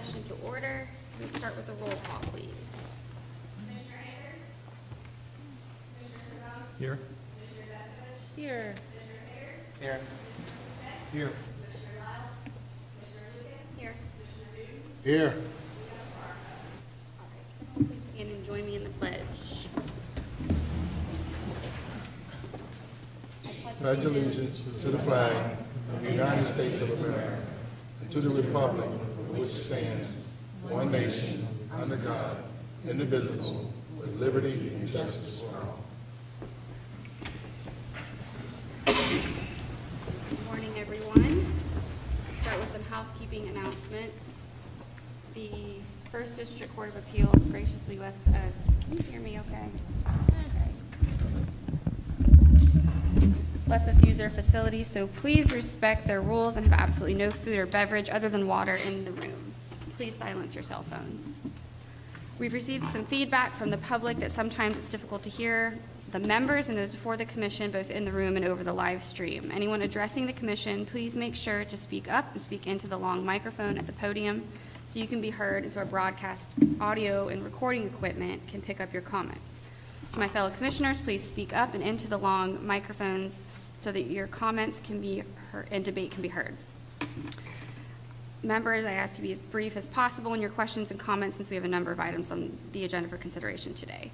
session to order. We start with a roll call, please. Commissioner Akers? Commissioner Serrano? Here. Commissioner Deskovich? Here. Commissioner Ayers? Here. Commissioner Here. Commissioner Lyle? Commissioner Lucas? Here. Commissioner Doodan? Here. All right. Please stand and join me in the pledge. Pledge allegiance to the flag of the United States of America and to the republic for which it stands, one nation, under God, indivisible, with liberty and justice for all. Good morning, everyone. We'll start with some housekeeping announcements. The First District Court of Appeals graciously lets us, can you hear me okay? Okay. Lets us use their facilities, so please respect their rules and have absolutely no food or beverage other than water in the room. Please silence your cell phones. We've received some feedback from the public that sometimes it's difficult to hear the members and those before the commission, both in the room and over the live stream. Anyone addressing the commission, please make sure to speak up and speak into the long microphone at the podium so you can be heard and so our broadcast audio and recording equipment can pick up your comments. To my fellow commissioners, please speak up and into the long microphones so that your comments can be heard and debate can be heard. Members, I ask you to be as brief as possible in your questions and comments since we have a number of items on the agenda for consideration today.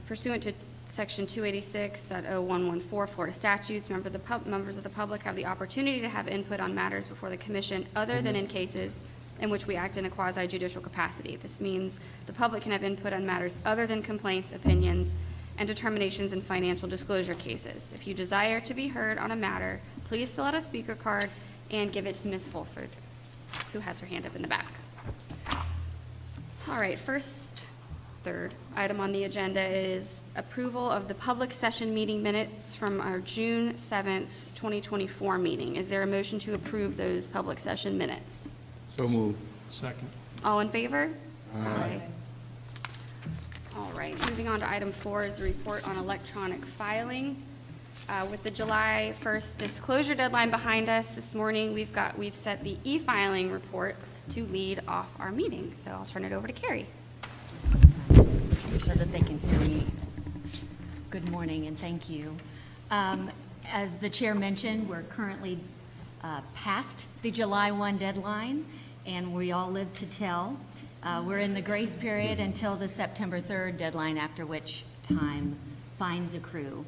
Pursuant to Section 286.0114 Florida statutes, members of the public have the opportunity to have input on matters before the commission other than in cases in which we act in a quasi-judicial capacity. This means the public can have input on matters other than complaints, opinions, and determinations in financial disclosure cases. If you desire to be heard on a matter, please fill out a speaker card and give it to Ms. Fulford, who has her hand up in the back. All right, third item on the agenda is approval of the public session meeting minutes from our June 7th, 2024 meeting. Is there a motion to approve those public session minutes? So moved. Second. All in favor? Aye. All right, moving on to item 4 is the report on electronic filing. With the July 1st disclosure deadline behind us this morning, we've set the e-filing report to lead off our meeting. So I'll turn it over to Carrie. So that they can hear me. Good morning and thank you. As the chair mentioned, we're currently past the July 1 deadline, and we all live to tell. We're in the grace period until the September 3rd deadline, after which time fines accrue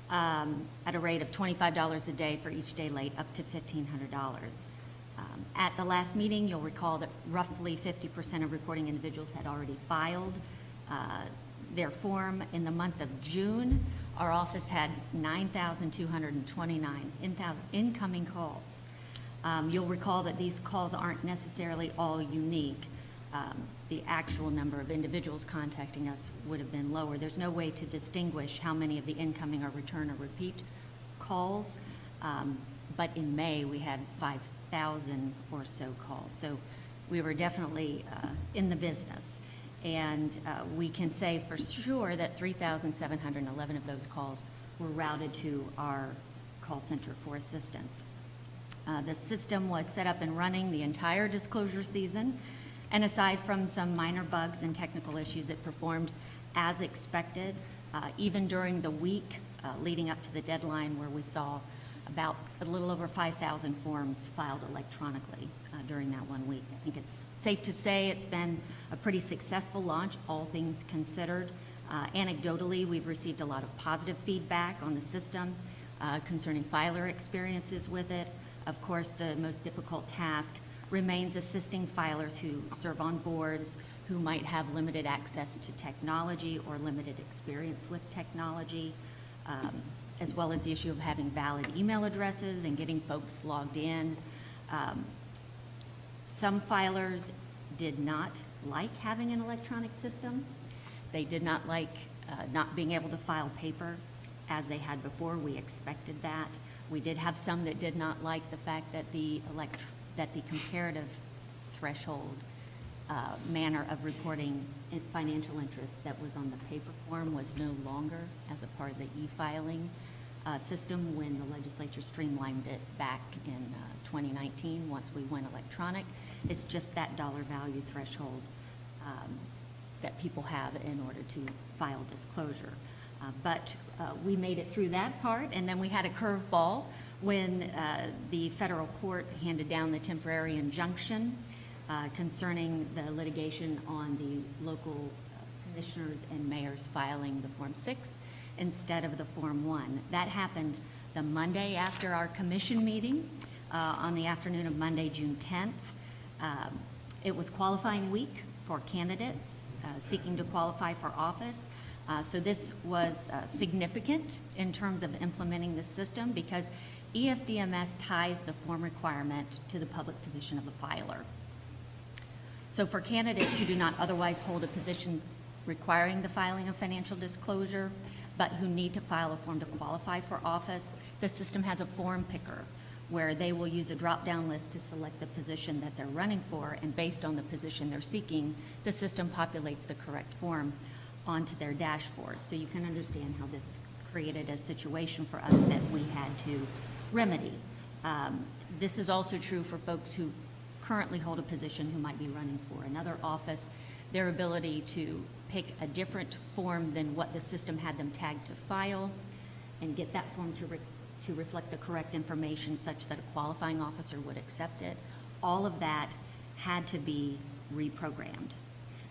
at a rate of $25 a day for each day late, up to $1,500. At the last meeting, you'll recall that roughly 50% of reporting individuals had already filed their form. In the month of June, our office had 9,229 incoming calls. You'll recall that these calls aren't necessarily all unique. The actual number of individuals contacting us would have been lower. There's no way to distinguish how many of the incoming are return or repeat calls, but in May we had 5,000 or so calls. So we were definitely in the business. And we can say for sure that 3,711 of those calls were routed to our call center for assistance. The system was set up and running the entire disclosure season, and aside from some minor bugs and technical issues, it performed as expected, even during the week leading up to the deadline, where we saw about a little over 5,000 forms filed electronically during that 1 week. I think it's safe to say it's been a pretty successful launch, all things considered. Anecdotally, we've received a lot of positive feedback on the system concerning filer experiences with it. Of course, the most difficult task remains assisting filers who serve on boards who might have limited access to technology or limited experience with technology, as well as the issue of having valid email addresses and getting folks logged in. Some filers did not like having an electronic system. They did not like not being able to file paper as they had before. We expected that. We did have some that did not like the fact that the comparative threshold manner of reporting financial interest that was on the paper form was no longer as a part of the e-filing. system when the legislature streamlined it back in 2019, once we went electronic. It's just that dollar value threshold that people have in order to file disclosure. But we made it through that part, and then we had a curveball when the federal court handed down the temporary injunction concerning the litigation on the local commissioners and mayors filing the Form 6 instead of the Form 1. That happened the Monday after our commission meeting on the afternoon of Monday, June 10th. It was qualifying week for candidates seeking to qualify for office. So this was significant in terms of implementing the system because EFDMS ties the form requirement to the public position of a filer. So for candidates who do not otherwise hold a position requiring the filing of financial disclosure, but who need to file a form to qualify for office, the system has a form picker where they will use a drop-down list to select the position that they're running for, and based on the position they're seeking, the system populates the correct form onto their dashboard. So you can understand how this created a situation for us that we had to remedy. This is also true for folks who currently hold a position who might be running for another office. Their ability to pick a different form than what the system had them tagged to file and get that form to reflect the correct information such that a qualifying officer would accept it, all of that had to be reprogrammed.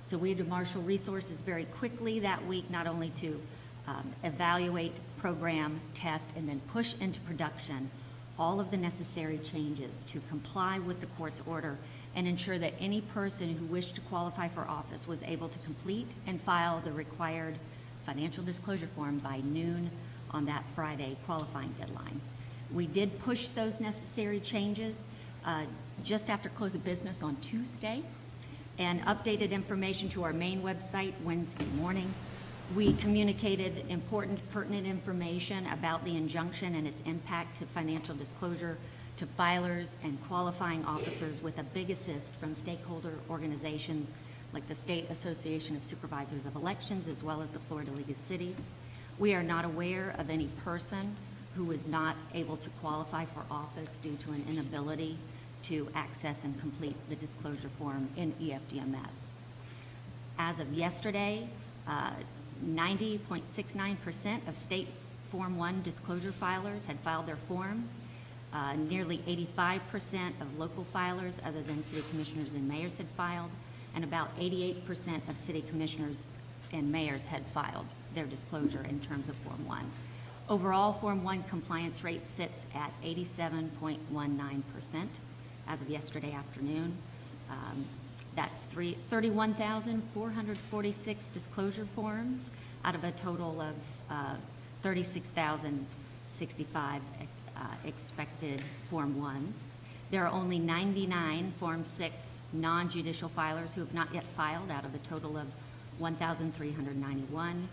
So we had to marshal resources very quickly that week, not only to evaluate, program, test, and then push into production all of the necessary changes to comply with the court's order and ensure that any person who wished to qualify for office was able to complete and file the required financial disclosure form by noon on that Friday qualifying deadline. We did push those necessary changes just after close of business on Tuesday and updated information to our main website Wednesday morning. We communicated important, pertinent information about the injunction and its impact to financial disclosure to filers and qualifying officers, with a big assist from stakeholder organizations like the State Association of Supervisors of Elections as well as the Florida League of Cities. We are not aware of any person who is not able to qualify for office due to an inability to access and complete the disclosure form in EFDMS. As of yesterday, 90.69% of state Form 1 disclosure filers had filed their form. Nearly 85% of local filers, other than city commissioners and mayors, had filed, and about 88% of city commissioners and mayors had filed their disclosure in terms of Form 1. Overall, Form 1 compliance rate sits at 87.19% as of yesterday afternoon. That's 31,446 disclosure forms out of a total of 36,065 expected Form 1s. There are only 99 Form 6 non-judicial filers who have not yet filed out of a total of 1,391.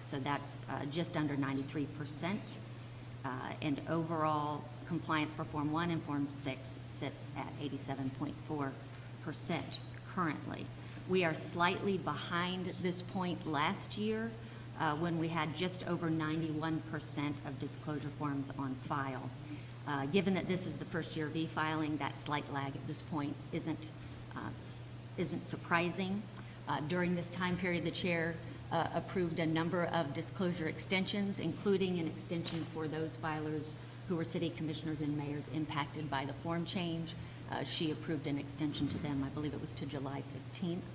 So that's just under 93%. And overall compliance for Form 1 and Form 6 sits at 87.4% currently. We are slightly behind this point last year when we had just over 91% of disclosure forms on file. Given that this is the first year of e-filing, that slight lag at this point isn't surprising. During this time period, the chair approved a number of disclosure extensions, including an extension for those filers who were city commissioners and mayors impacted by the form change. She approved an extension to them, I believe it was to July 15th,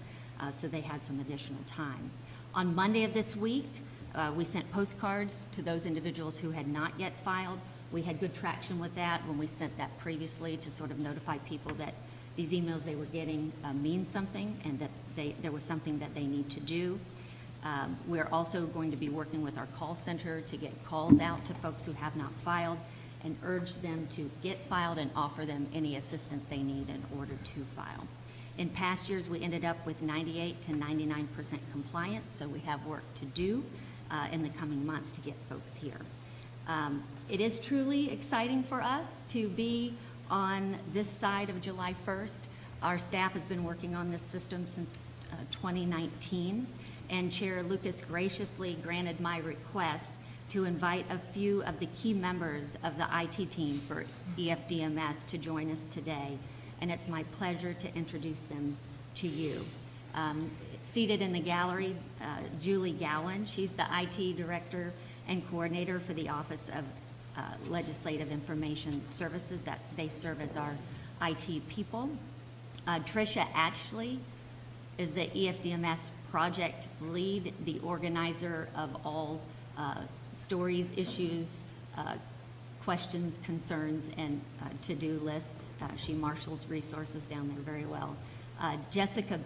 so they had some additional time. On Monday of this week, we sent postcards to those individuals who had not yet filed. We had good traction with that when we sent that previously to sort of notify people that these emails they were getting mean something and that there was something that they need to do. We're also going to be working with our call center to get calls out to folks who have not filed and urge them to get filed and offer them any assistance they need in order to file. In past years, we ended up with 98 to 99% compliance, so we have work to do in the coming months to get folks here. It is truly exciting for us to be on this side of July 1st. Our staff has been working on this system since 2019, and Chair Lucas graciously granted my request to invite a few of the key members of the IT team for EFDMS to join us today, and it's my pleasure to introduce them to you. Seated in the gallery, Julie Gowan. She's the IT Director and Coordinator for the Office of Legislative Information Services. That they serve as our IT people. Tricia Ashley is the EFDMS project lead, the organizer of all stories, issues, questions, concerns, and to-do lists. She marshals resources down there very well. Jessica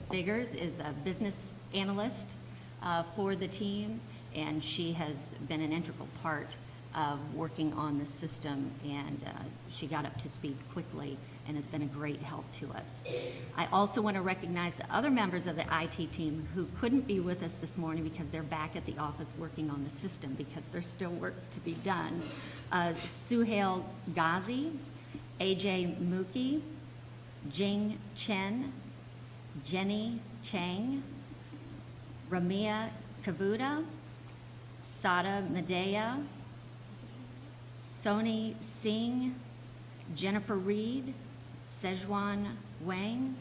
Biggers is a business analyst for the team, and she has been an integral part of working on the system, and she got up to speed quickly and has been a great help to us. I also want to recognize the other members of the IT team who couldn't be with us this morning because they're back at the office working on the system because there's still work to be done. Suhail Ghazi, AJ Mookie, Jing Chen, Jenny Chang, Ramia Kavuda, Sada Medea, Soni Singh, Jennifer Reed, Sejwan Wang,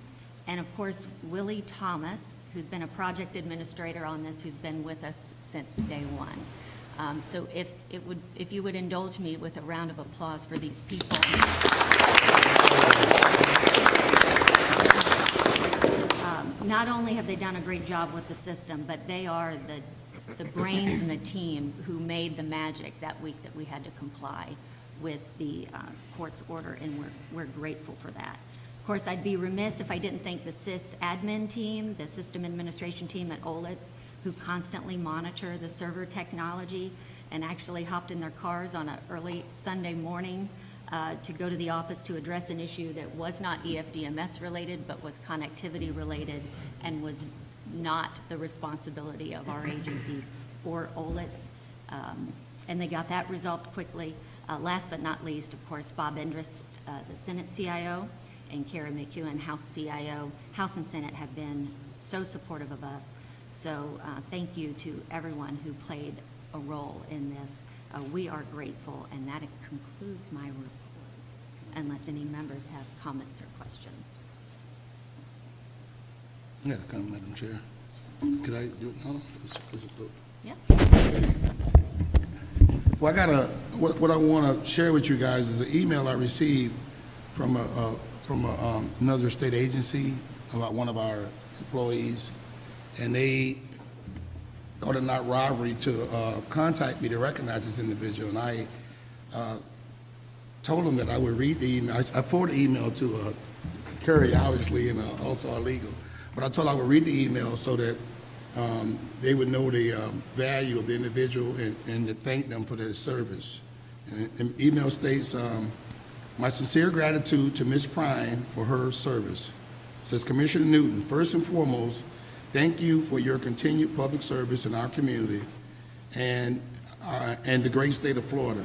and of course, Willie Thomas, who's been a project administrator on this, who's been with us since day one. So if you would indulge me with a round of applause for these people. Not only have they done a great job with the system, but they are the brains and the team who made the magic that week that we had to comply with the court's order, and we're grateful for that. Of course, I'd be remiss if I didn't thank the SIS admin team, the system administration team at OLITS, who constantly monitor the server technology and actually hopped in their cars on an early Sunday morning to go to the office to address an issue that was not EFDMS related, but was connectivity related and was not the responsibility of our agency or OLITS. And they got that resolved quickly. Last but not least, of course, Bob Endress, the Senate CIO, and Kara McEwen, House CIO. House and Senate have been so supportive of us. So thank you to everyone who played a role in this. We are grateful, and that concludes my report, unless any members have comments or questions. I got a comment, Madam Chair. Could I do it now? Yeah. Well, what I want to share with you guys is an email I received from another state agency about one of our employees, and they thought it not robbery to contact me to recognize this individual, and I told them that I would read the email. I forwarded the email to Curry, obviously, and also our legal, but I told them I would read the email so that they would know the value of the individual and to thank them for their service. And the email states, my sincere gratitude to Ms. Prime for her service. It says, Commissioner Newton, first and foremost, thank you for your continued public service in our community and the great state of Florida.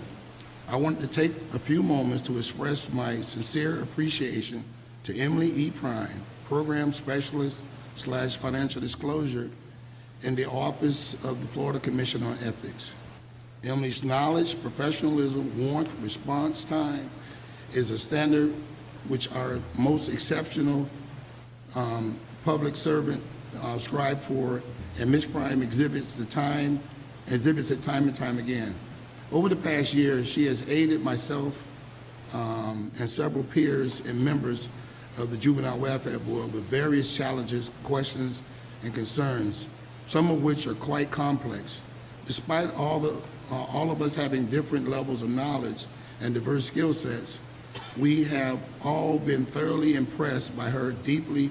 I want to take a few moments to express my sincere appreciation to Emily E. Prime, Program Specialist / Financial Disclosure in the Office of the Florida Commission on Ethics. Emily's knowledge, professionalism, warmth, response time is a standard which our most exceptional public servant strive for, and Ms. Prime exhibits it time and time again. Over the past year, she has aided myself and several peers and members of the Juvenile Welfare Board with various challenges, questions, and concerns, some of which are quite complex. Despite all of us having different levels of knowledge and diverse skill sets, we have all been thoroughly impressed by her deeply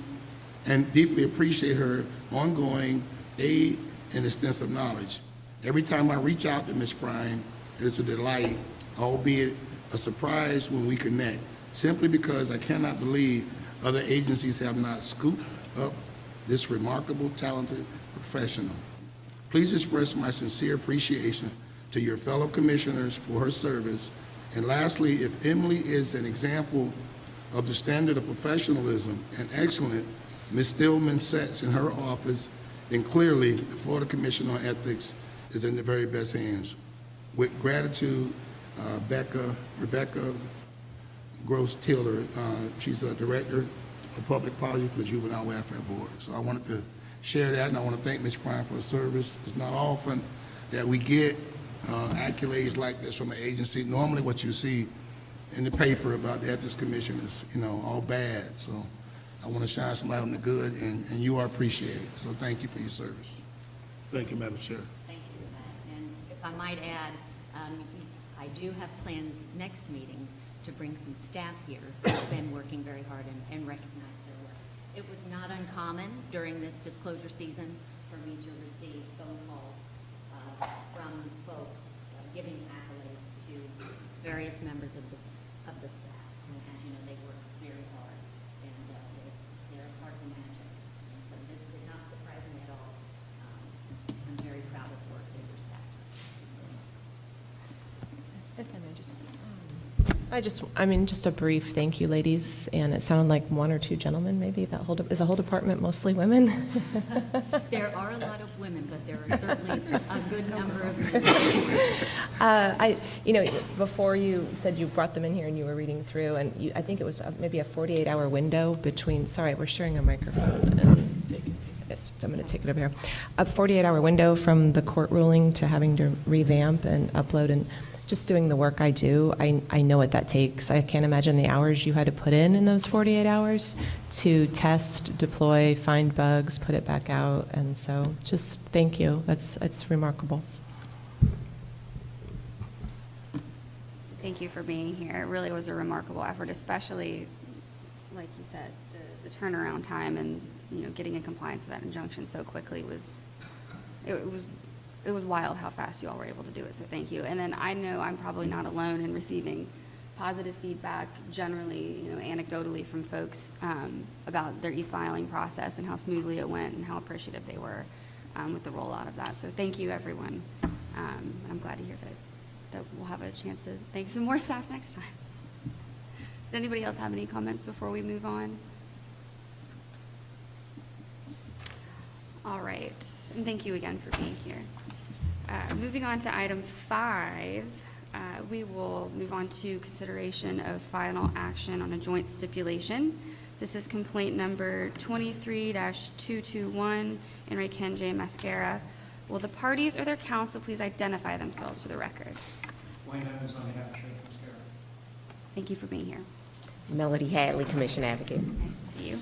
appreciate her ongoing aid and extensive knowledge. Every time I reach out to Ms. Prime, it's a delight, albeit a surprise when we connect, simply because I cannot believe other agencies have not scooped up this remarkable, talented professional. Please express my sincere appreciation to your fellow commissioners for her service. And lastly, if Emily is an example of the standard of professionalism and excellence Ms. Stillman sets in her office, then clearly the Florida Commission on Ethics is in the very best hands. With gratitude, Rebecca Gross Tiller. She's the Director of Public Policy for the Juvenile Welfare Board. So I wanted to share that, and I want to thank Ms. Prime for her service. It's not often that we get accolades like this from an agency. Normally what you see in the paper about the Ethics Commission is, all bad. So I want to shine some light on the good, and you are appreciated. So thank you for your service. Thank you, Madam Chair. Thank you for that. And if I might add, I do have plans next meeting to bring some staff here who've been working very hard and recognize their work. It was not uncommon during this disclosure season for me to receive phone calls from folks giving accolades to various members of the staff. And as you know, they work very hard, and they're a part of the magic. And so this did not surprise me at all. I'm very proud of the work that your staff does. If I may just a brief thank you, ladies, and it sounded like one or two gentlemen, maybe, is the whole department mostly women? There are a lot of women, but there are certainly a good number of men. Before you said you brought them in here and you were reading through, and I think it was maybe a 48-hour window between, sorry, we're sharing a microphone, and I'm going to take it over here. A 48-hour window from the court ruling to having to revamp and upload, and just doing the work I do, I know what that takes. I can't imagine the hours you had to put in those 48 hours to test, deploy, find bugs, put it back out, and so just thank you. It's remarkable. Thank you for being here. It really was a remarkable effort, especially, like you said, the turnaround time and, getting in compliance with that injunction so quickly it was wild how fast you all were able to do it, so thank you. And then I know I'm probably not alone in receiving positive feedback generally, anecdotally from folks about their e-filing process and how smoothly it went and how appreciative they were with the rollout of that. So thank you, everyone. I'm glad to hear that we'll have a chance to thank some more staff next time. Does anybody else have any comments before we move on? All right, and thank you again for being here. Moving on to item 5, we will move on to consideration of final action on a joint stipulation. This is complaint number 23-221, Enrique Ken J. Mascara. Will the parties or their counsel please identify themselves for the record? Wayne Evans on behalf of Sheriff Mascara. Thank you for being here. Melody Hadley, Commission Advocate. Nice to see you.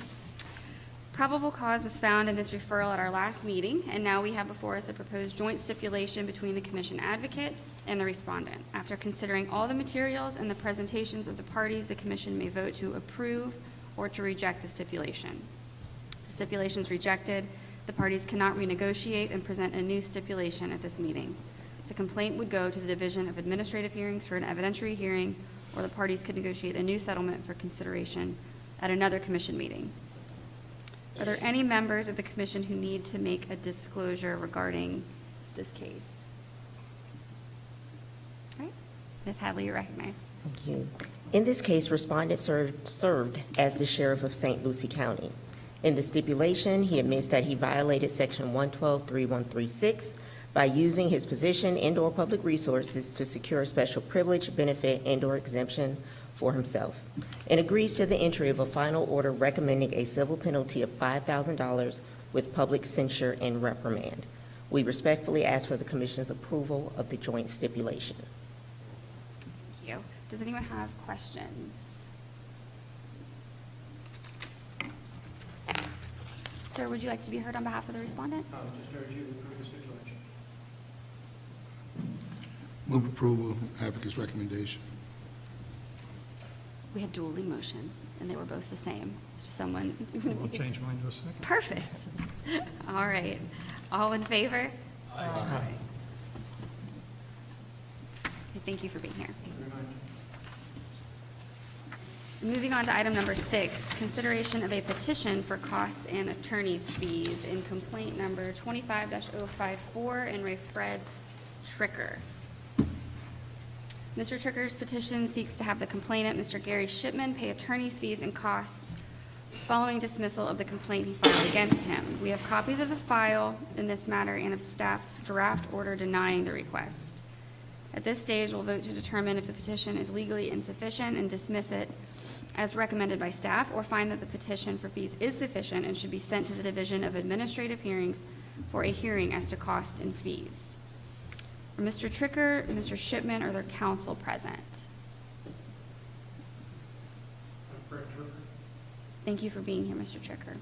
Probable cause was found in this referral at our last meeting, and now we have before us a proposed joint stipulation between the Commission Advocate and the respondent. After considering all the materials and the presentations of the parties, the Commission may vote to approve or to reject the stipulation. If the stipulation is rejected, the parties cannot renegotiate and present a new stipulation at this meeting. The complaint would go to the Division of Administrative Hearings for an evidentiary hearing, or the parties could negotiate a new settlement for consideration at another Commission meeting. Are there any members of the Commission who need to make a disclosure regarding this case? All right. Ms. Hadley, you're recognized. Thank you. In this case, respondent served as the Sheriff of St. Lucie County. In the stipulation, he admits that he violated Section 112.3136 by using his position and/or public resources to secure a special privilege, benefit, and/or exemption for himself, and agrees to the entry of a final order recommending a civil penalty of $5,000 with public censure and reprimand. We respectfully ask for the Commission's approval of the joint stipulation. Thank you. Does anyone have questions? Sir, would you like to be heard on behalf of the respondent? I would just urge you to approve the stipulation. Move approval of applicant's recommendation. We had dueling motions, and they were both the same. It's just someone. I'll change mine to a second. Perfect. All right. All in favor? Aye. Okay, thank you for being here. Thank you very much. Moving on to item number 6, consideration of a petition for costs and attorney's fees in complaint number 25-054 and Fred Tricker. Mr. Tricker's petition seeks to have the complainant, Mr. Gary Shipman, pay attorney's fees and costs following dismissal of the complaint he filed against him. We have copies of the file in this matter and of staff's draft order denying the request. At this stage, we'll vote to determine if the petition is legally insufficient and dismiss it as recommended by staff, or find that the petition for fees is sufficient and should be sent to the Division of Administrative Hearings for a hearing as to cost and fees. Are Mr. Tricker, Mr. Shipman, or their counsel present? Fred Tricker. Thank you for being here, Mr. Tricker.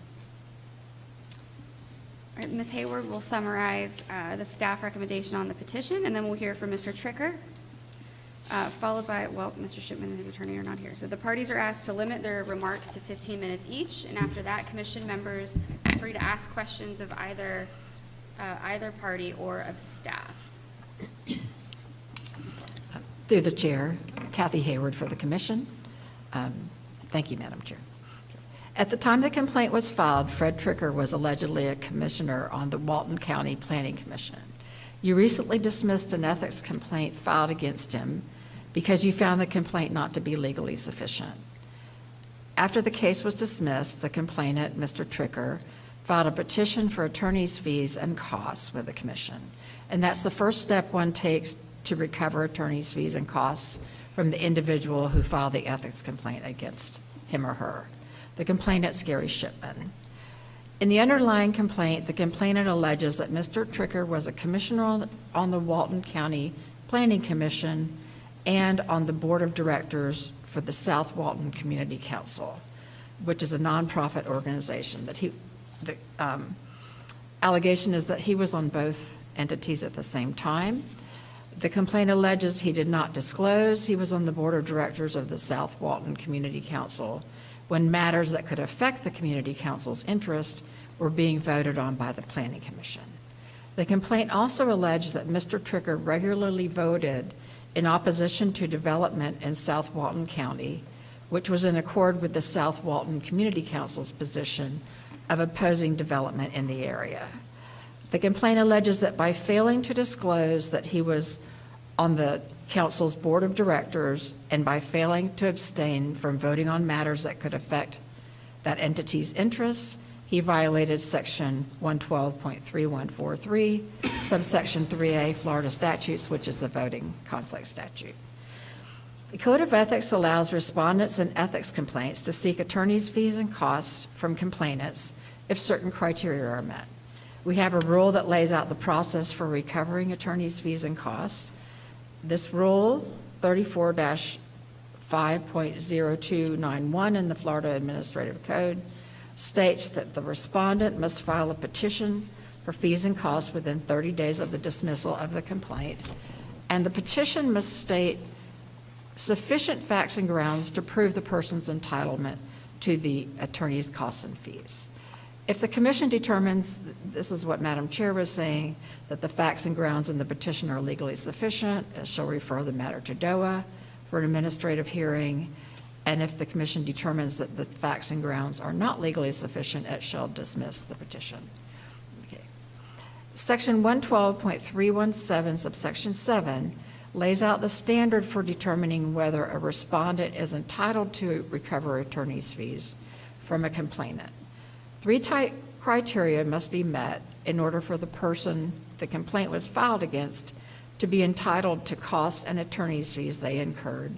All right, Ms. Hayward will summarize the staff recommendation on the petition, and then we'll hear from Mr. Tricker, followed by, well, Mr. Shipman and his attorney are not here. So the parties are asked to limit their remarks to 15 minutes each, and after that, commission members are free to ask questions of either party or of staff. Through the chair, Kathy Hayward for the commission. Thank you, Madam Chair. At the time the complaint was filed, Fred Tricker was allegedly a commissioner on the Walton County Planning Commission. You recently dismissed an ethics complaint filed against him because you found the complaint not to be legally sufficient. After the case was dismissed, the complainant, Mr. Tricker, filed a petition for attorney's fees and costs with the commission. And that's the first step one takes to recover attorney's fees and costs from the individual who filed the ethics complaint against him or her. The complainant's Gary Shipman. In the underlying complaint, the complainant alleges that Mr. Tricker was a commissioner on the Walton County Planning Commission and on the board of directors for the South Walton Community Council, which is a nonprofit organization. The allegation is that he was on both entities at the same time. The complaint alleges he did not disclose he was on the board of directors of the South Walton Community Council when matters that could affect the Community Council's interest were being voted on by the Planning Commission. The complaint also alleged that Mr. Tricker regularly voted in opposition to development in South Walton County, which was in accord with the South Walton Community Council's position of opposing development in the area. The complaint alleges that by failing to disclose that he was on the council's board of directors and by failing to abstain from voting on matters that could affect that entity's interests, he violated section 112.3143, subsection 3A Florida statutes, which is the voting conflict statute. The Code of Ethics allows respondents in ethics complaints to seek attorney's fees and costs from complainants if certain criteria are met. We have a rule that lays out the process for recovering attorney's fees and costs. This rule, 34-5.0291 in the Florida Administrative Code, states that the respondent must file a petition for fees and costs within 30 days of the dismissal of the complaint, and the petition must state sufficient facts and grounds to prove the person's entitlement to the attorney's costs and fees. If the commission determines, this is what Madam Chair was saying, that the facts and grounds in the petition are legally sufficient, it shall refer the matter to DOA for an administrative hearing. And if the commission determines that the facts and grounds are not legally sufficient, it shall dismiss the petition. Okay. Section 112.317, subsection 7, lays out the standard for determining whether a respondent is entitled to recover attorney's fees from a complainant. 3 criteria must be met in order for the person the complaint was filed against to be entitled to costs and attorney's fees they incurred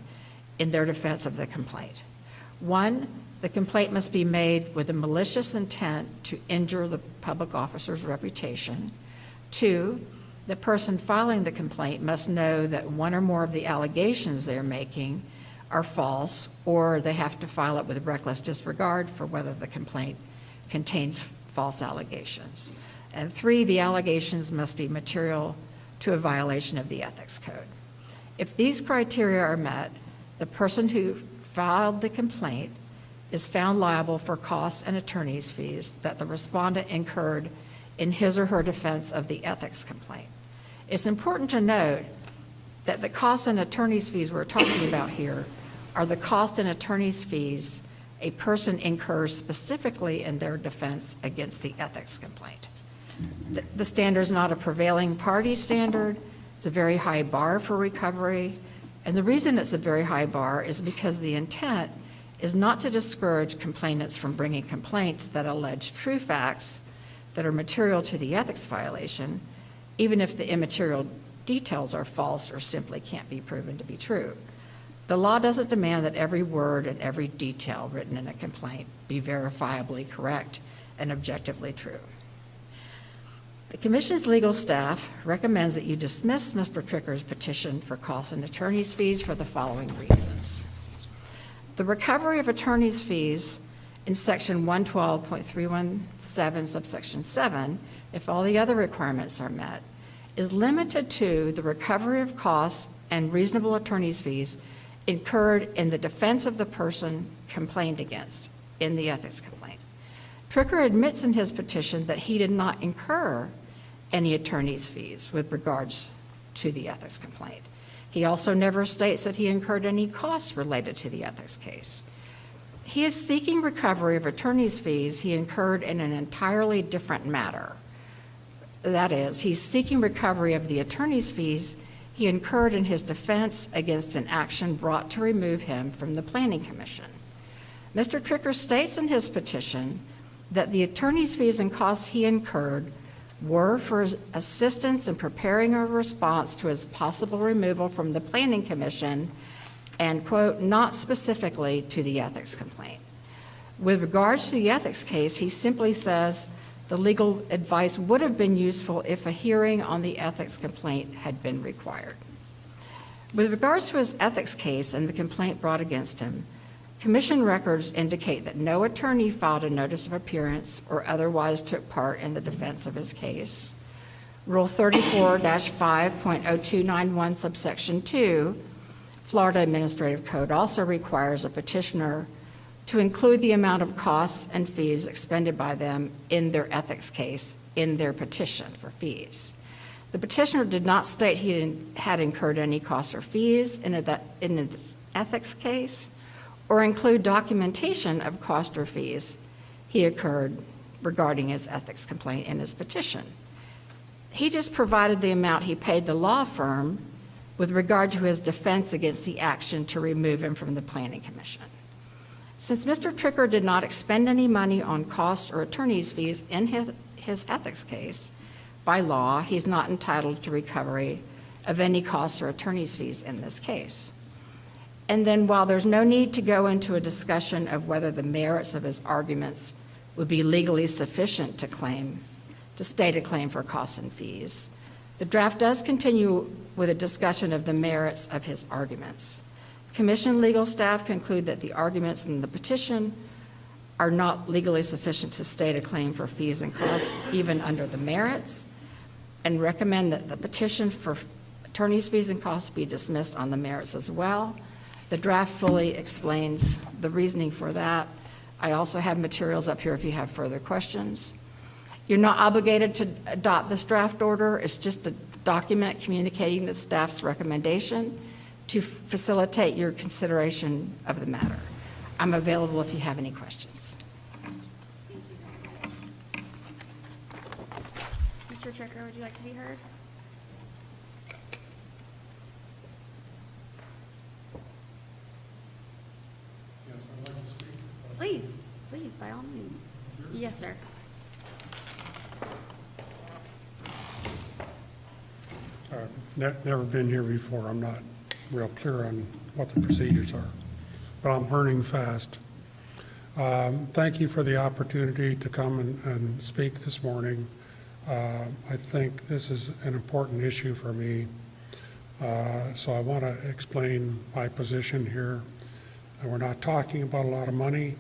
in their defense of the complaint. 1, the complaint must be made with a malicious intent to injure the public officer's reputation. 2, the person filing the complaint must know that one or more of the allegations they're making are false, or they have to file it with reckless disregard for whether the complaint contains false allegations. And 3, the allegations must be material to a violation of the ethics code. If these criteria are met, the person who filed the complaint is found liable for costs and attorney's fees that the respondent incurred in his or her defense of the ethics complaint. It's important to note that the costs and attorney's fees we're talking about here are the cost and attorney's fees a person incurs specifically in their defense against the ethics complaint. The standard is not a prevailing party standard. It's a very high bar for recovery. And the reason it's a very high bar is because the intent is not to discourage complainants from bringing complaints that allege true facts that are material to the ethics violation, even if the immaterial details are false or simply can't be proven to be true. The law doesn't demand that every word and every detail written in a complaint be verifiably correct and objectively true. The Commission's legal staff recommends that you dismiss Mr. Tricker's petition for costs and attorney's fees for the following reasons. The recovery of attorney's fees in Section 112.317, subsection 7, if all the other requirements are met, is limited to the recovery of costs and reasonable attorney's fees incurred in the defense of the person complained against in the ethics complaint. Tricker admits in his petition that he did not incur any attorney's fees with regards to the ethics complaint. He also never states that he incurred any costs related to the ethics case. He is seeking recovery of attorney's fees he incurred in an entirely different matter. That is, he's seeking recovery of the attorney's fees he incurred in his defense against an action brought to remove him from the Planning Commission. Mr. Tricker states in his petition that the attorney's fees and costs he incurred were for his assistance in preparing a response to his possible removal from the Planning Commission and, quote, not specifically to the ethics complaint. With regards to the ethics case, he simply says the legal advice would have been useful if a hearing on the ethics complaint had been required. With regards to his ethics case and the complaint brought against him, Commission records indicate that no attorney filed a notice of appearance or otherwise took part in the defense of his case. Rule 34-5.0291, subsection 2, Florida Administrative Code also requires a petitioner to include the amount of costs and fees expended by them in their ethics case in their petition for fees. The petitioner did not state he had incurred any costs or fees in his ethics case, or include documentation of cost or fees he incurred regarding his ethics complaint in his petition. He just provided the amount he paid the law firm with regard to his defense against the action to remove him from the Planning Commission. Since Mr. Tricker did not expend any money on costs or attorney's fees in his ethics case, by law, he's not entitled to recovery of any costs or attorney's fees in this case. And then while there's no need to go into a discussion of whether the merits of his arguments would be legally sufficient to state a claim for costs and fees, the draft does continue with a discussion of the merits of his arguments. Commission legal staff conclude that the arguments in the petition are not legally sufficient to state a claim for fees and costs even under the merits, and recommend that the petition for attorney's fees and costs be dismissed on the merits as well. The draft fully explains the reasoning for that. I also have materials up here if you have further questions. You're not obligated to adopt this draft order. It's just a document communicating the staff's recommendation to facilitate your consideration of the matter. I'm available if you have any questions. Mr. Tricker, would you like to be heard? Yes, I'd like to speak. Please, by all means. Yes, sir. Never been here before. I'm not real clear on what the procedures are, but I'm learning fast. Thank you for the opportunity to come and speak this morning. I think this is an important issue for me, so I want to explain my position here. We're not talking about a lot of money.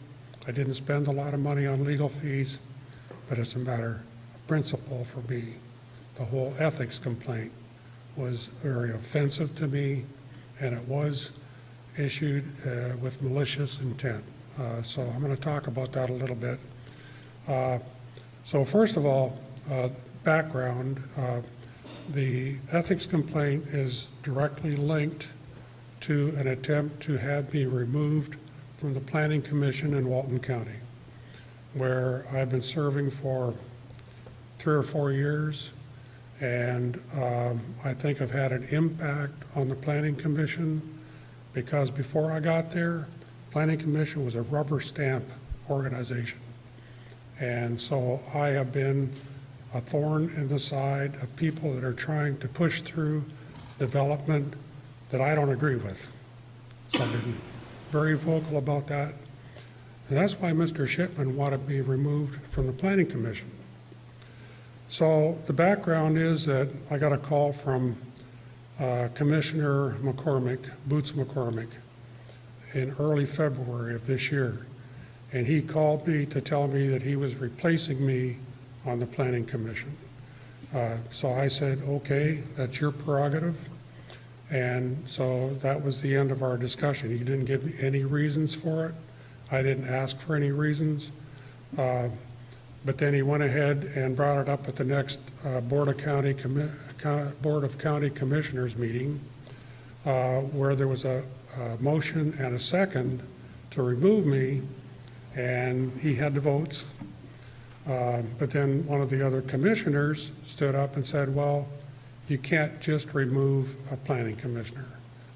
I didn't spend a lot of money on legal fees, but it's a matter of principle for me. The whole ethics complaint was very offensive to me, and it was issued with malicious intent. So I'm going to talk about that a little bit. So first of all, background, the ethics complaint is directly linked to an attempt to have me removed from the Planning Commission in Walton County, where I've been serving for 3 or 4 years, and I think I've had an impact on the Planning Commission because before I got there, Planning Commission was a rubber stamp organization. And so I have been a thorn in the side of people that are trying to push through development that I don't agree with. So I've been very vocal about that. And that's why Mr. Shipman wanted me removed from the Planning Commission. So the background is that I got a call from Commissioner McCormick, Boots McCormick, in early February of this year. And he called me to tell me that he was replacing me on the Planning Commission. So I said, okay, that's your prerogative. And so that was the end of our discussion. He didn't give me any reasons for it. I didn't ask for any reasons. But then he went ahead and brought it up at the next Board of County Commissioners meeting, where there was a motion and a second to remove me, and he had the votes. But then one of the other commissioners stood up and said, well, you can't just remove a planning commissioner.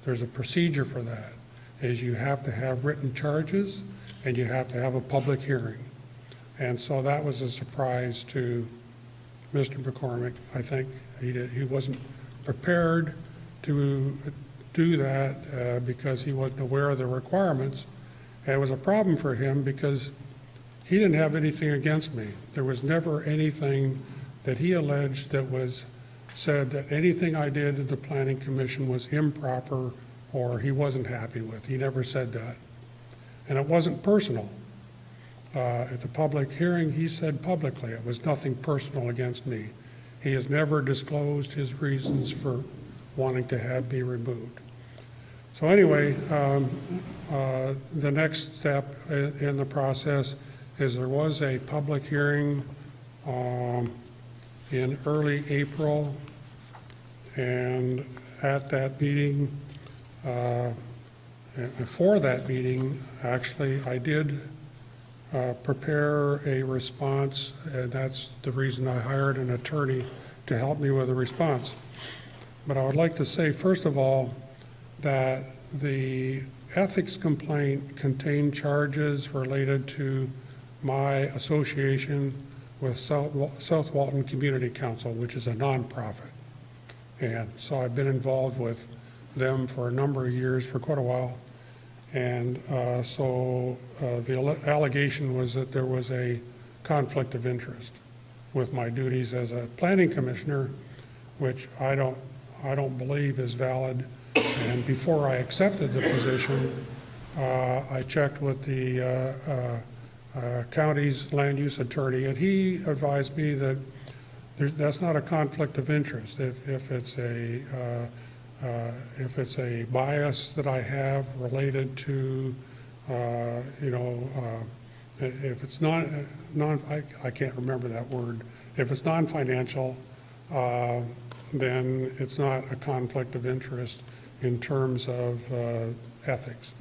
There's a procedure for that, is you have to have written charges and you have to have a public hearing. And so that was a surprise to Mr. McCormick. I think he wasn't prepared to do that because he wasn't aware of the requirements. And it was a problem for him because he didn't have anything against me. There was never anything that he alleged that was said that anything I did at the Planning Commission was improper or he wasn't happy with. He never said that. And it wasn't personal. At the public hearing, he said publicly it was nothing personal against me. He has never disclosed his reasons for wanting to have me removed. So anyway, the next step in the process is there was a public hearing in early April, and at that meeting, before that meeting, actually, I did prepare a response, and that's the reason I hired an attorney to help me with a response. But I would like to say, first of all, that the ethics complaint contained charges related to my association with South Walton Community Council, which is a nonprofit. And so I've been involved with them for a number of years, for quite a while. And so the allegation was that there was a conflict of interest with my duties as a planning commissioner, which I don't believe is valid. And before I accepted the position, I checked with the county's land use attorney, and he advised me that that's not a conflict of interest. If it's a bias that I have related to, if it's I can't remember that word. If it's non-financial, then it's not a conflict of interest in terms of ethics.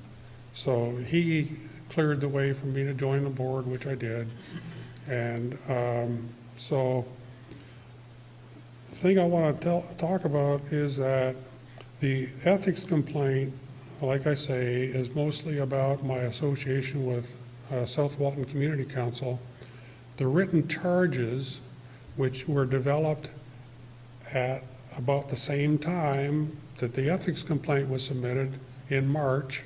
So he cleared the way for me to join the board, which I did. And so the thing I want to talk about is that the ethics complaint, like I say, is mostly about my association with South Walton Community Council. The written charges, which were developed at about the same time that the ethics complaint was submitted in March,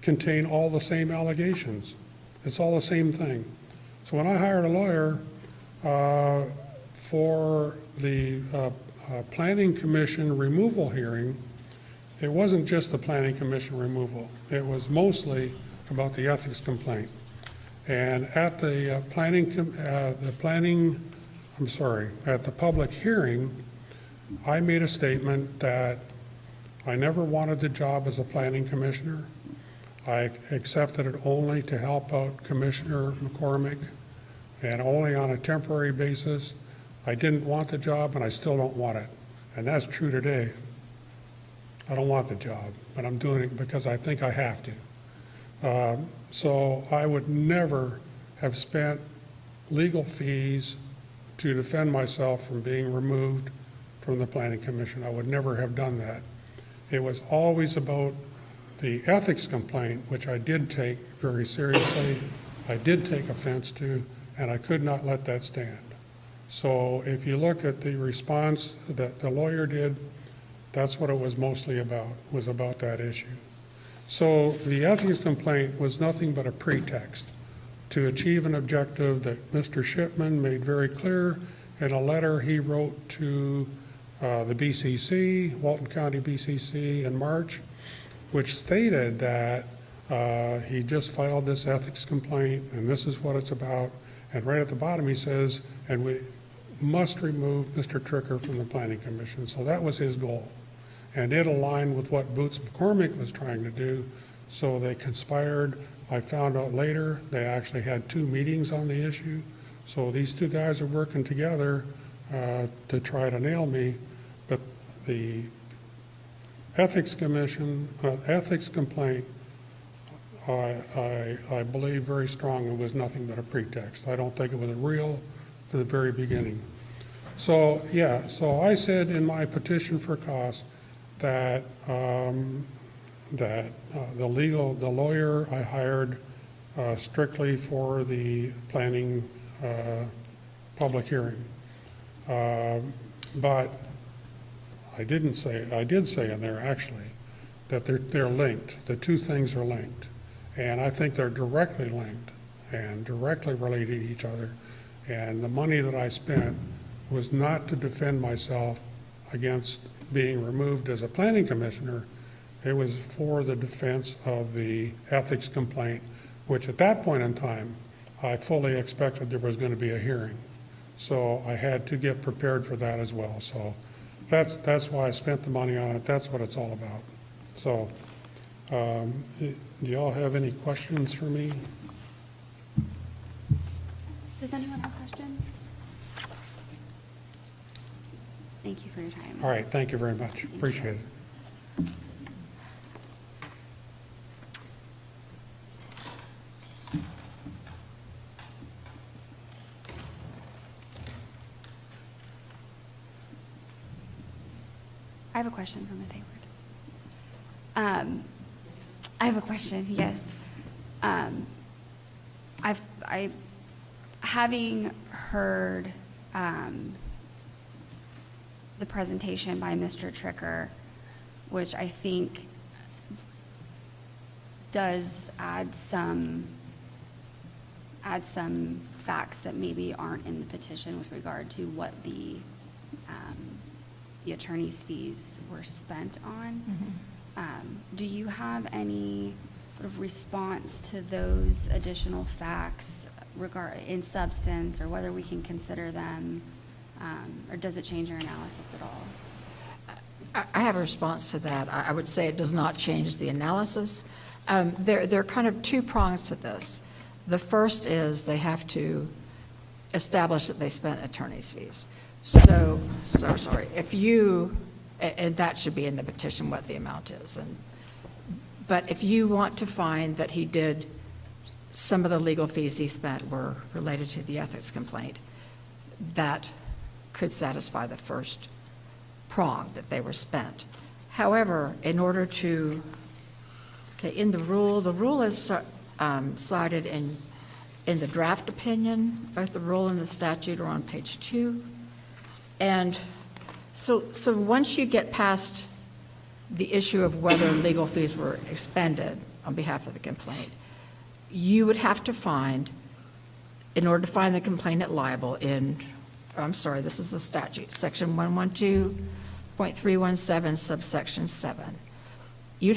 contain all the same allegations. It's all the same thing. So when I hired a lawyer for the Planning Commission removal hearing, it wasn't just the Planning Commission removal. It was mostly about the ethics complaint. And at the at the public hearing, I made a statement that I never wanted the job as a planning commissioner. I accepted it only to help out Commissioner McCormick, and only on a temporary basis. I didn't want the job, and I still don't want it. And that's true today. I don't want the job, but I'm doing it because I think I have to. So I would never have spent legal fees to defend myself from being removed from the Planning Commission. I would never have done that. It was always about the ethics complaint, which I did take very seriously. I did take offense to, and I could not let that stand. So if you look at the response that the lawyer did, that's what it was mostly about, was about that issue. So the ethics complaint was nothing but a pretext to achieve an objective that Mr. Shipman made very clear in a letter he wrote to the BCC, Walton County BCC in March, which stated that he just filed this ethics complaint and this is what it's about. And right at the bottom he says, and we must remove Mr. Tricker from the Planning Commission. So that was his goal. And it aligned with what Boots McCormick was trying to do. So they conspired. I found out later they actually had 2 meetings on the issue. So these 2 guys are working together to try to nail me. But the ethics complaint, I believe very strongly was nothing but a pretext. I don't think it was real from the very beginning. So, yeah, so I said in my petition for costs that the lawyer I hired strictly for the planning public hearing. But I did say in there actually that they're linked. The 2 things are linked. And I think they're directly linked and directly related to each other. And the money that I spent was not to defend myself against being removed as a planning commissioner. It was for the defense of the ethics complaint, which at that point in time, I fully expected there was going to be a hearing. So I had to get prepared for that as well. So that's why I spent the money on it. That's what it's all about. So do y'all have any questions for me? Does anyone have questions? Thank you for your time. All right, thank you very much. Appreciate it. I have a question for Ms. Hayward. I have a question, yes. Having heard the presentation by Mr. Tricker, which I think does add some facts that maybe aren't in the petition with regard to what the attorney's fees were spent on. Do you have any sort of response to those additional facts in substance, or whether we can consider them, or does it change your analysis at all? I have a response to that. I would say it does not change the analysis. There are kind of 2 prongs to this. The first is they have to establish that they spent attorney's fees. So sorry, and that should be in the petition what the amount is. But if you want to find that he did, some of the legal fees he spent were related to the ethics complaint, that could satisfy the first prong, that they were spent. However, in order to, in the rule is cited in the draft opinion. Both the rule and the statute are on page 2. And so once you get past the issue of whether legal fees were expended on behalf of the complaint, you would have to find, in order to find the complainant liable this is the statute, section 112.317, subsection 7. He would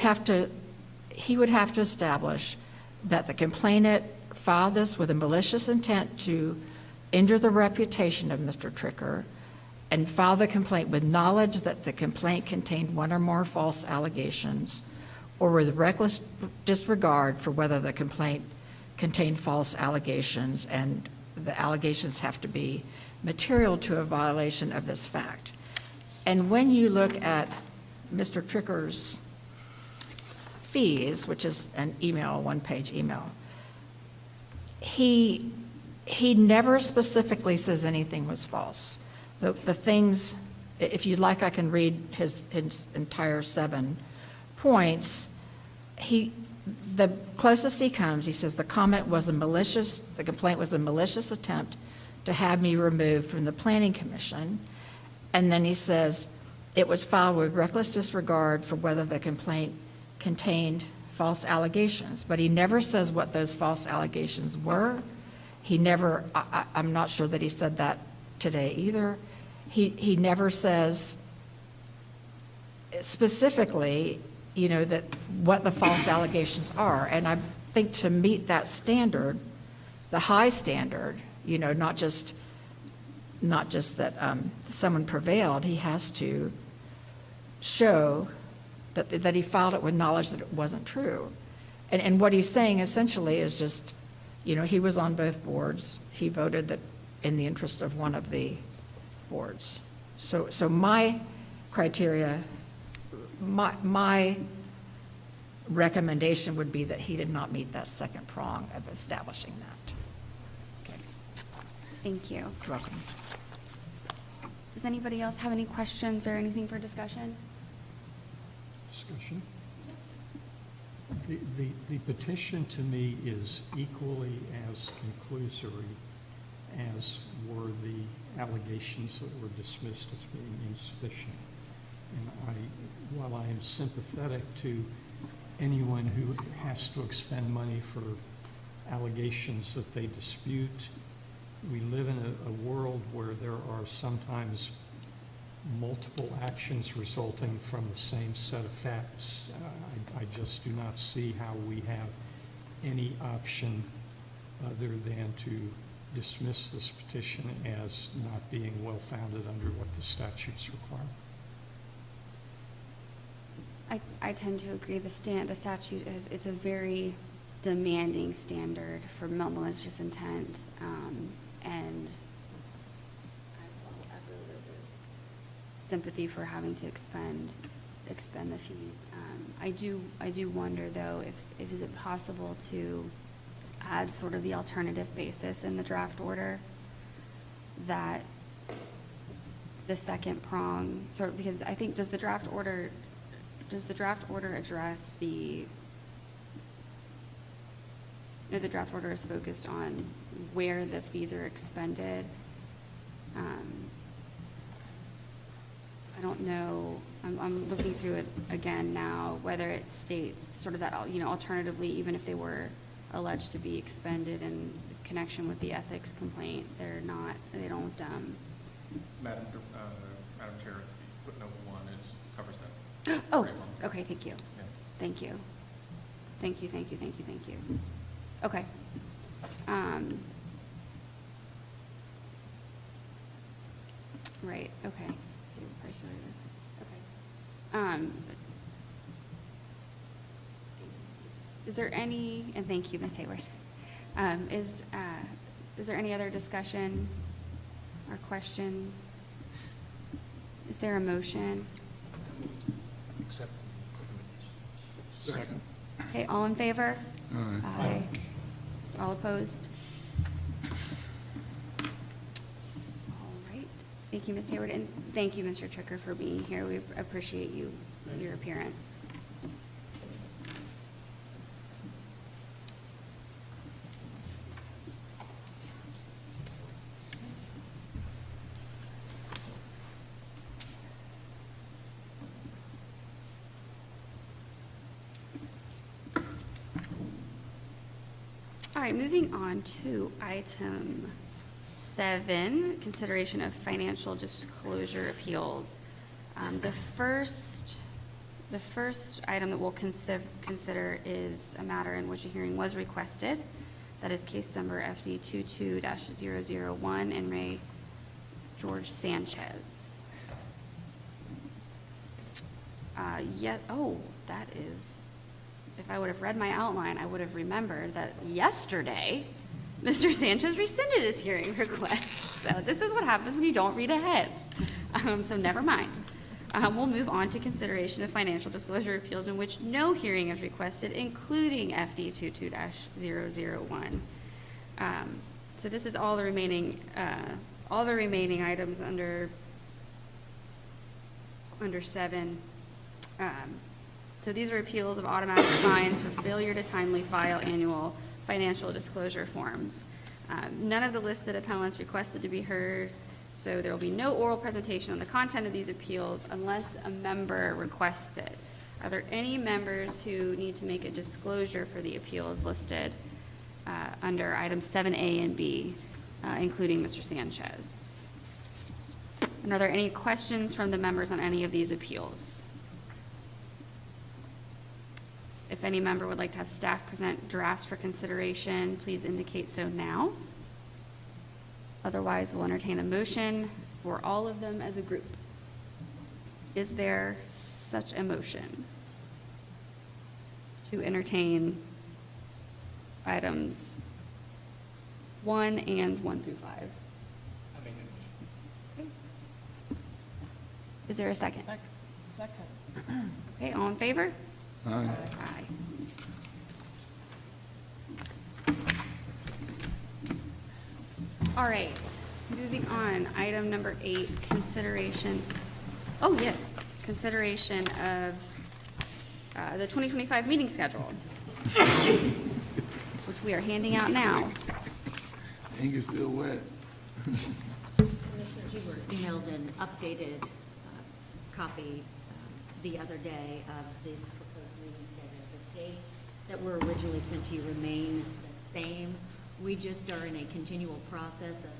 have to establish that the complainant filed this with a malicious intent to injure the reputation of Mr. Tricker, and file the complaint with knowledge that the complaint contained 1 or more false allegations, or with reckless disregard for whether the complaint contained false allegations, and the allegations have to be material to a violation of this fact. And when you look at Mr. Tricker's fees, which is an email, 1-page email, he never specifically says anything was false. The things, if you'd like, I can read his entire 7 points. The closest he comes, he says the complaint was a malicious attempt to have me removed from the Planning Commission. And then he says, it was filed with reckless disregard for whether the complaint contained false allegations. But he never says what those false allegations were. He never, I'm not sure that he said that today either. He never says specifically, you know, that what the false allegations are. And I think to meet that standard, the high standard, you know, not just that someone prevailed, he has to show that he filed it with knowledge that it wasn't true. And what he's saying essentially is just, you know, he was on both boards. He voted that in the interest of one of the boards. So my criteria, my recommendation would be that he did not meet that second prong of establishing that. Okay, Thank you. you're welcome. Does anybody else have any questions or anything for discussion? Discussion? The petition to me is equally as conclusory as were the allegations that were dismissed as being insufficient. And while I am sympathetic to anyone who has to expend money for allegations that they dispute, we live in a world where there are sometimes multiple actions resulting from the same set of facts. I just do not see how we have any option other than to dismiss this petition as not being well-founded under what the statutes require. I tend to agree. The statute is, it's a very demanding standard for malicious intent, and I have sympathy for having to expend the fees. I do wonder though if is it possible to add sort of the alternative basis in the draft order that the second prong because I think does the draft order address the draft order is focused on where the fees are expended. I don't know, I'm looking through it again now, whether it states sort of that, alternatively, even if they were alleged to be expended in connection with the ethics complaint, they don't, Madam Chair, it's the footnote 1, it covers that. oh, pretty well. okay, thank you. Yeah. Thank you. Okay. Right, okay. So, okay. Is there any, and thank you, Ms. Hayward. Is there any other discussion or questions? Is there a motion? Second. Okay, all in favor? Aye. Aye. All opposed? All right. Thank you, Ms. Hayward, and thank you, Mr. Tricker, for being here. We appreciate your appearance. All right, moving on to item 7, consideration of financial disclosure appeals. The first item that we'll consider is a matter in which a hearing was requested. That is case number FD 22-001 in Re George Sanchez. That is, if I would have read my outline, I would have remembered that yesterday, Mr. Sanchez rescinded his hearing request. So this is what happens when you don't read ahead. So never mind. We'll move on to consideration of financial disclosure appeals in which no hearing is requested, including FD 22-001. So this is all the remaining items under 7. So these are appeals of automatic fines for failure to timely file annual financial disclosure forms. None of the listed appellants requested to be heard, so there will be no oral presentation on the content of these appeals unless a member requests it. Are there any members who need to make a disclosure for the appeals listed under items 7A and B, including Mr. Sanchez? And are there any questions from the members on any of these appeals? If any member would like to have staff present drafts for consideration, please indicate so now. Otherwise, we'll entertain a motion for all of them as a group. Is there such a motion to entertain items 1 and 1 through 5? Okay. Is there a second? Second. Okay, all in favor? Aye. Aye. All right, moving on, item number 8, consideration, oh yes, consideration of the 2025 meeting schedule, which we are handing out now. Ink is still wet. Commissioners, you were emailed an updated copy the other day of this proposed meeting schedule. The dates that were originally sent to you remain the same. We just are in a continual process of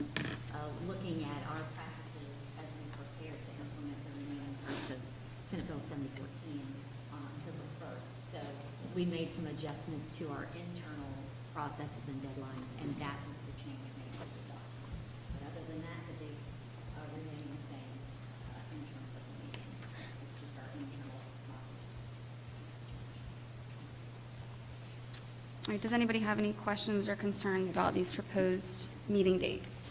looking at our practices as we prepare to implement the remaining parts of Senate Bill 7014 on October 1st. So we made some adjustments to our internal processes and deadlines, and that was the change made to the document. But other than that, the dates remain the same in terms of the meetings. It's just our internal process. All right, does anybody have any questions or concerns about these proposed meeting dates?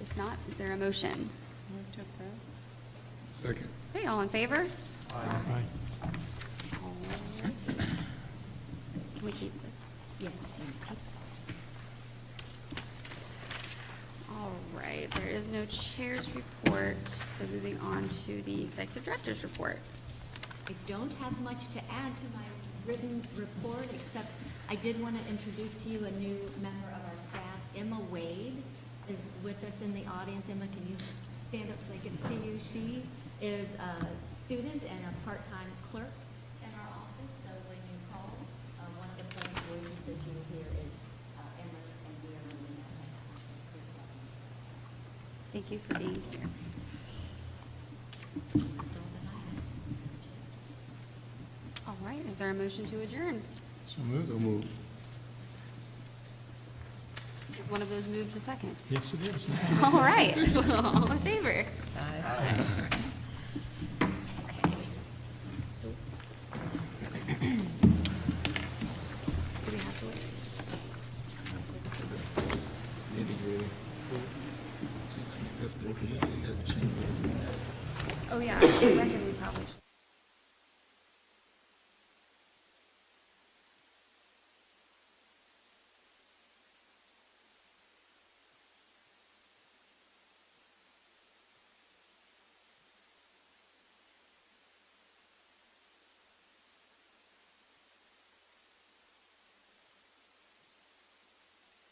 If not, is there a motion? Second. Okay, all in favor? Aye. All righty. Can we keep this? Yes. All right, there is no chair's report, so moving on to the executive director's report. I don't have much to add to my written report, except I did want to introduce to you a new member of our staff. Emma Wade is with us in the audience. Emma, can you stand up so they can see you? She is a student and a part-time clerk in our office, so when you call, one of the first voices that you will hear is Emma's, and we are really happy to have her, so please welcome her. Thank you for being here. That's all that I have. All right, is there a motion to adjourn? So moved. So moved. Is one of those moved to second? Yes, it is. All right, all in favor? Aye.